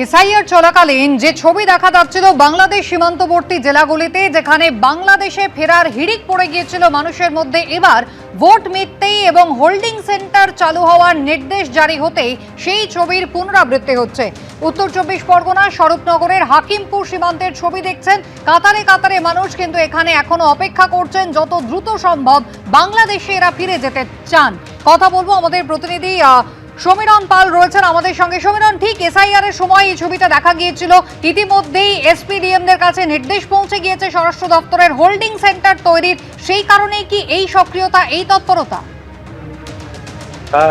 SIR চলাকালীন যে ছবি দেখা যাচ্ছিল বাংলাদেশ সীমান্তবর্তী জেলাগুলিতে, যেখানে বাংলাদেশে ফেরার হিড়িক পড়ে গিয়েছিল মানুষের মধ্যে, এবার ভোট মিটতেই এবং হোল্ডিং সেন্টার চালু হওয়ার নির্দেশ জারি হতেই সেই ছবির পুনরাবৃত্তি হচ্ছে। উত্তর চব্বিশ পরগনার স্বরূপনগরের হাকিমপুর সীমান্তের ছবি দেখছেন। কাতারে কাতারে মানুষ কিন্তু এখানে এখনো অপেক্ষা করছেন যত দ্রুত সম্ভব বাংলাদেশে এরা ফিরে যেতে চান। কথা বলবো, আমাদের প্রতিনিধি সমীরণ পাল রয়েছেন আমাদের সঙ্গে। সমীরণ, ঠিক এসআইআর এর সময় এই ছবিটা দেখা গিয়েছিল, ইতিমধ্যেই এসপিডিএমদের কাছে নির্দেশ পৌঁছে গিয়েছে স্বরাষ্ট্র দপ্তরের হোল্ডিং সেন্টার তৈরির, সেই কারণেই কি এই সক্রিয়তা, এই তৎপরতা?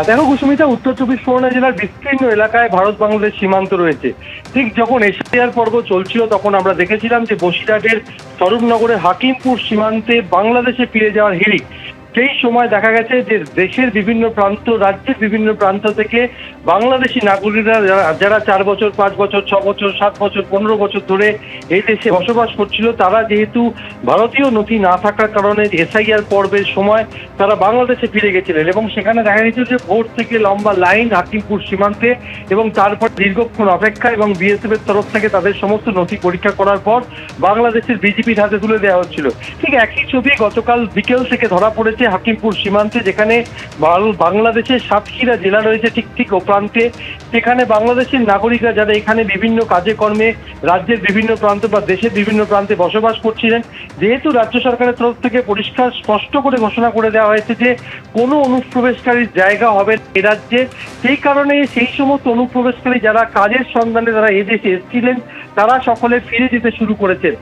দেখো কুসুমিতা, উত্তর চব্বিশ পরগনা জেলার বিস্তীর্ণ এলাকায় ভারত বাংলাদেশ সীমান্ত রয়েছে। ঠিক যখন এসআইআর পর্ব চলছিল তখন আমরা দেখেছিলাম যে বসিরহাটের স্বরূপনগরের হাকিমপুর সীমান্তে বাংলাদেশে ফিরে যাওয়ার হিড়িক। সেই সময় দেখা গেছে যে দেশের বিভিন্ন প্রান্ত, রাজ্যের বিভিন্ন প্রান্ত থেকে বাংলাদেশি নাগরিকরা যারা 4 বছর, 5 বছর, 6 বছর, 7 বছর, 15 বছর ধরে এই দেশে বসবাস করছিল, তারা যেহেতু ভারতীয় নথি না থাকার কারণে এসআইআর পর্বের সময় তারা বাংলাদেশে ফিরে গেছিলেন এবং সেখানে দেখা গেছিল যে ভোর থেকে লম্বা লাইন হাকিমপুর সীমান্তে এবং তারপর দীর্ঘক্ষণ অপেক্ষা এবং বিএসএফ এর তরফ থেকে তাদের সমস্ত নথি পরীক্ষা করার পর বাংলাদেশের বিজেপির হাতে তুলে দেওয়া হচ্ছিল। ঠিক একই ছবি গতকাল বিকেল থেকে ধরা পড়েছে হাকিমপুর সীমান্তে, যেখানে বাংলাদেশের সাতক্ষীরা জেলা রয়েছে ঠিক ও প্রান্তে। সেখানে বাংলাদেশের নাগরিকরা যারা এখানে বিভিন্ন কাজে কর্মে রাজ্যের বিভিন্ন প্রান্ত বা দেশের বিভিন্ন প্রান্তে বসবাস করছিলেন, যেহেতু রাজ্য সরকারের তরফ থেকে পরিষ্কার স্পষ্ট করে ঘোষণা করে দেওয়া হয়েছে যে কোনো অনুপ্রবেশকারীর জায়গা হবে এ রাজ্যে, সেই কারণে সেই সমস্ত অনুপ্রবেশকারী যারা কাজের সন্ধানে তারা এদেশে এসেছিলেন তারা সকলে ফিরে যেতে শুরু করেছেন।